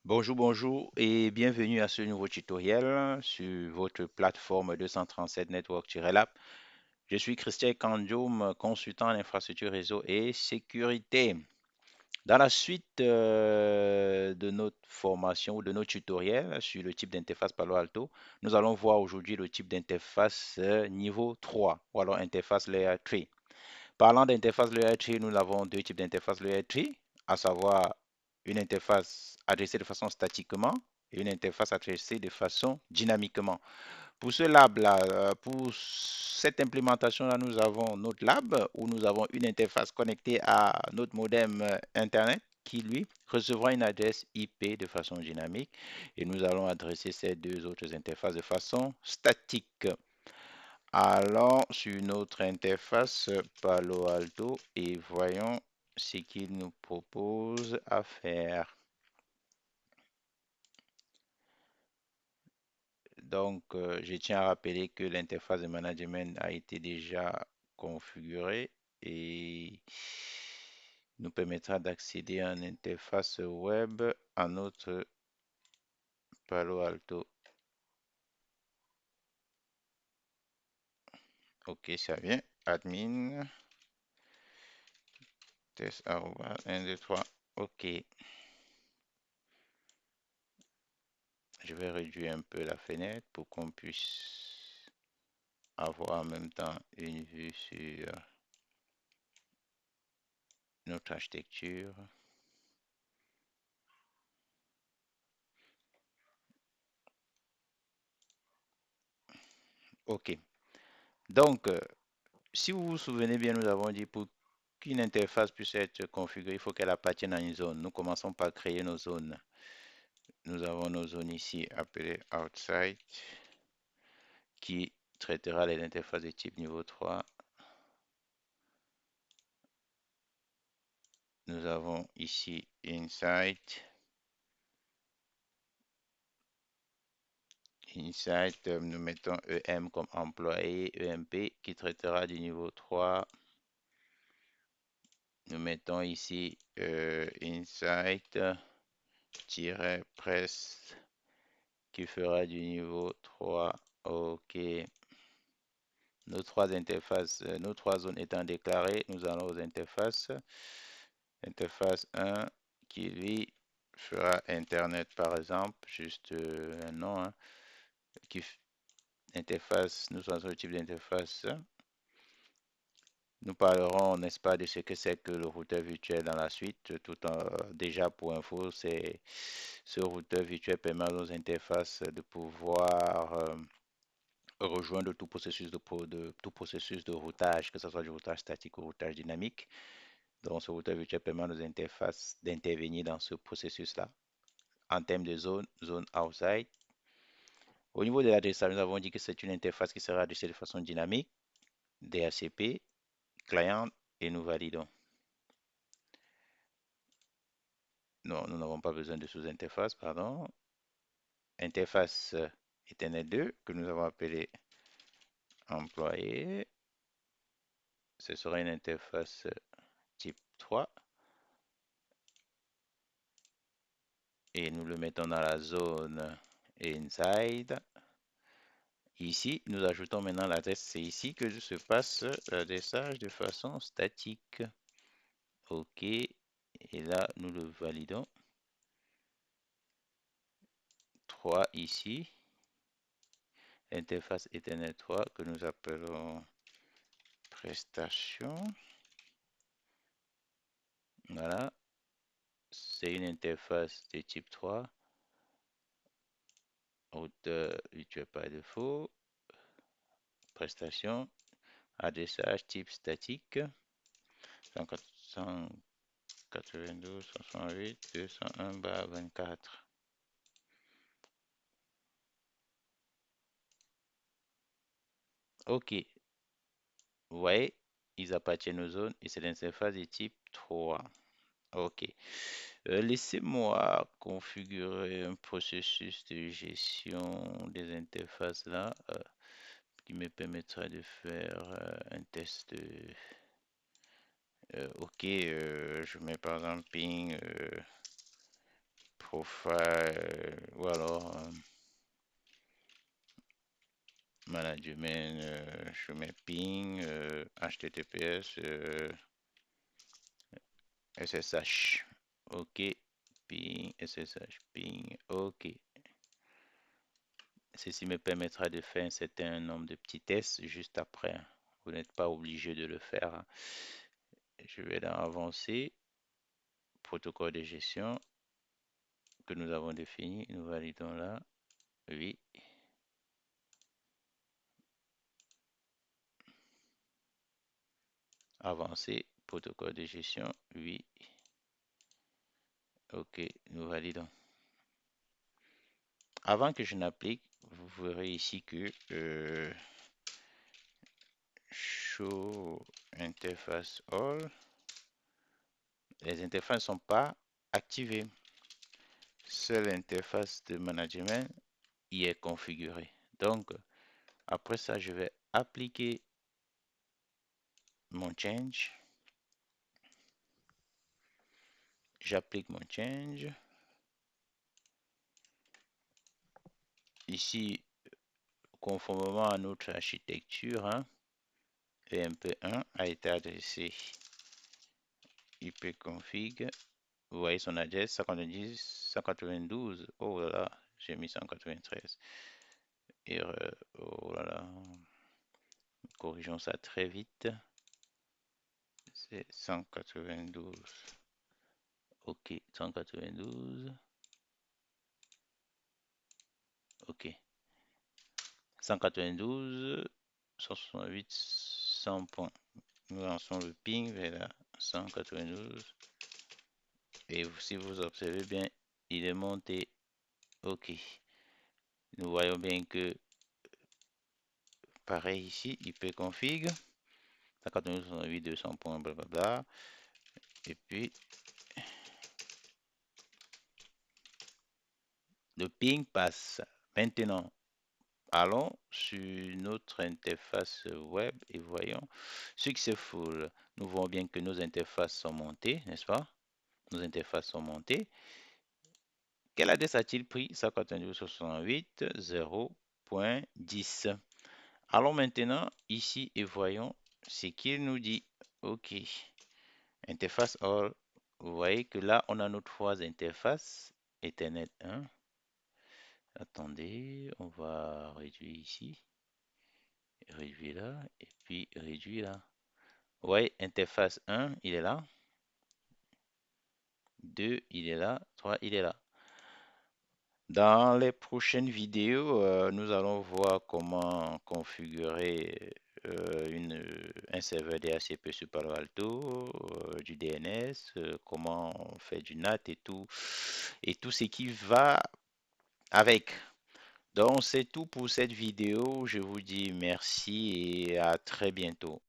Bonjour, bonjour et bienvenue à ce nouveau tutoriel sur votre plateforme 237 Network-Lab. Je suis Christian Kandium, consultant en infrastructure réseau et sécurité. Dans la suite de notre formation ou de notre tutoriel sur le type d'interface Palo Alto, nous allons voir aujourd'hui le type d'interface niveau 3 ou alors interface Layer 3. Parlant d'interface Layer 3, nous avons deux types d'interface Layer 3, à savoir une interface adressée de façon statiquement et une interface adressée de façon dynamiquement. Pour ce lab-là, pour cette implémentation-là, nous avons notre lab où nous avons une interface connectée à notre modem Internet qui, lui, recevra une adresse IP de façon dynamique et nous allons adresser ces deux autres interfaces de façon statique. Allons sur notre interface Palo Alto et voyons ce qu'il nous propose à faire. Donc, je tiens à rappeler que l'interface de management a été déjà configurée et nous permettra d'accéder à une interface web à notre Palo Alto. Ok, ça vient. Admin, test, 1, 2, 3. Ok. Je vais réduire un peu la fenêtre pour qu'on puisse avoir en même temps une vue sur notre architecture. OK. Donc, si vous vous souvenez bien, nous avons dit pour qu'une interface puisse être configurée, il faut qu'elle appartienne à une zone. Nous commençons par créer nos zones. Nous avons nos zones ici appelées outside qui traitera les interfaces de type niveau 3. Nous avons ici inside. Inside, nous mettons EM comme employé, EMP qui traitera du niveau 3. Nous mettons ici insight-press qui fera du niveau 3. OK. Nos trois interfaces, nos trois zones étant déclarées, nous allons aux interfaces. Interface 1 qui lui fera Internet par exemple, juste un nom, hein, qui interface, nous sommes sur le type d'interface. Nous parlerons, n'est-ce pas, de ce que c'est que le routeur virtuel dans la suite. Tout en, déjà pour info, c'est ce routeur virtuel permet à nos interfaces de pouvoir rejoindre tout processus tout processus de routage, que ce soit du routage statique ou routage dynamique. Donc, ce routeur virtuel permet à nos interfaces d'intervenir dans ce processus-là en termes de zone outside. Au niveau de l'adressage, nous avons dit que c'est une interface qui sera adressée de façon dynamique, DHCP, client, et nous validons. Non, nous n'avons pas besoin de sous-interface, pardon. Interface Ethernet 2 que nous avons appelé employé. Ce sera une interface type 3 et nous le mettons dans la zone inside. Ici, nous ajoutons maintenant l'adresse. C'est ici que se passe l'adressage de façon statique. OK. Et là, nous le validons. 3 ici. Interface Ethernet 3 que nous appelons prestation. Voilà. C'est une interface de type 3. Routeur virtuel par défaut. Prestation. Adressage type statique. 192, 168, 201/24. OK. Vous voyez, ils appartiennent aux zones et c'est l'interface de type 3. OK. Laissez-moi configurer un processus de gestion des interfaces là qui me permettra de faire un test. OK, je mets par exemple ping profile, ou alors management, je mets ping, HTTPS, SSH. OK, ping, SSH, ping, OK. Ceci me permettra de faire un certain nombre de petits tests juste après. Vous n'êtes pas obligé de le faire. Je vais dans avancer. Protocole de gestion que nous avons défini. Nous validons là. Oui. Avancer. Protocole de gestion. Oui. OK. Nous validons. Avant que je n'applique, vous verrez ici que show interface all, les interfaces ne sont pas activées. Seule l'interface de management y est configurée. Donc, après ça, je vais appliquer mon change. J'applique mon change. Ici, conformément à notre architecture, EMP1 a été adressé ipconfig. Vous voyez son adresse 190, 192. Oh là là, j'ai mis 193. Erreur. Oh là là. Corrigeons ça très vite. C'est 192. OK, 192. OK. 192, 168, 100 points. Nous lançons le ping vers la 192. Et si vous observez bien, il est monté. OK. Nous voyons bien que, pareil ici, ipconfig. 192, 168, 200 points, blablabla. Et puis, le ping passe. Maintenant, allons sur notre interface web et voyons successful. Nous voyons bien que nos interfaces sont montées, n'est-ce pas? Nos interfaces sont montées. Quelle adresse a-t-il pris? 192.168.0.10. Allons maintenant ici et voyons ce qu'il nous dit. OK. Interface all. Vous voyez que là, on a nos trois interfaces. Ethernet 1. Attendez, on va réduire ici. Réduire là. Et puis réduire là. Vous voyez, interface 1, il est là. 2, il est là. 3, il est là. Dans les prochaines vidéos, nous allons voir comment configurer un serveur DHCP sur Palo Alto, du DNS, comment on fait du NAT et tout ce qui va avec. Donc, c'est tout pour cette vidéo. Je vous dis merci et à très bientôt.